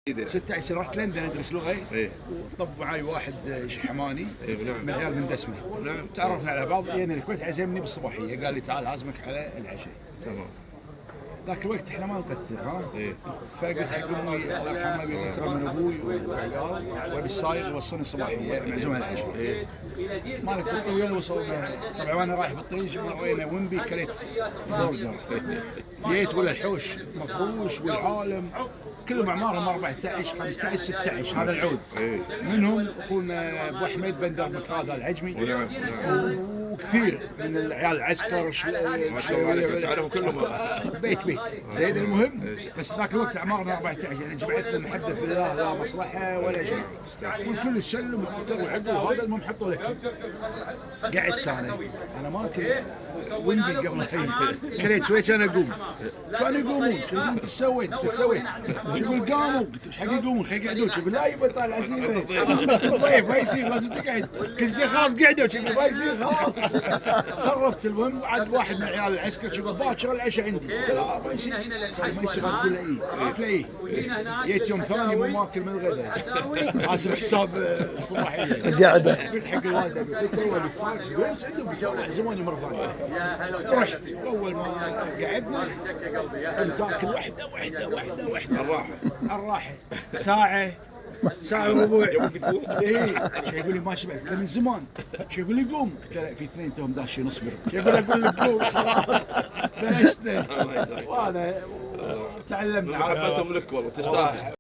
16 رحت لندن ادرس لغه. ايه. وطب معي واحد شحماني. ايه نعم. من عيال من دسمه. نعم. تعرفنا على بعض. يعني الكويت عزمني بالصباحيه، قال لي تعال عازمك على العشاء. تمام. ذاك الوقت احنا ما نقتل ها. ايه. فقلت حق امي الله يرحمها، قلت ترى من ابوي وابي السايق يوصلني الصباحيه معزوم على العشاء. ايه. مالك بالطويل وصلنا. طبعا وانا رايح بالطريق مرينا وينبي كليت برجر. جيت ولا الحوش مفروش والعالم كلهم اعمارهم 14 15 16 هذا العود. ايه. منهم اخونا ابو احمد بندر مكراد العجمي. نعم. وكثير من العيال العسكر ما شاء الله عليك تعرفوا كلهم. بيت زين. المهم بس ذاك الوقت اعمارنا 14 يعني جمعتنا محدث لله لا مصلحه ولا شيء. والكل يسلم ويقتل ويعقل وهذا المهم حطوا لك. قعدت انا ما كنت وينبي قبل كليت شوي كان اقوم. كانوا يقومون ايش سويت؟ يقول قاموا. قلت ايش حق يقومون؟ خلي يقعدون. يقول لا يبا طالع عزيمه طيب ما يصير لازم تقعد. كل شيء خلاص قعدوا. يقول ما يصير خلاص. خرفت. المهم عاد واحد من عيال العسكر يقول باكر العشاء عندي. قلت لا ما يصير. ما يصير. تقول له ايه؟ قلت له ايه؟ جيت يوم ثاني مو ماكل من الغداء. حاسب حساب الصباحيه. قاعده. قلت حق الوالده قلت له اللي صار وين عندهم يعزموني مره ثانيه. رحت اول ما قعدنا كنت اكل واحده. الراحه ساعة وربع. ايه شي يقول لي ما شبعت. قلت من زمان. شي يقول لي قوم. قلت له في اثنين توهم داشين اصبر. شي يقول اقول لك قوم خلاص بلشنا. وهذا تعلمنا محبتهم لك والله تستاهل.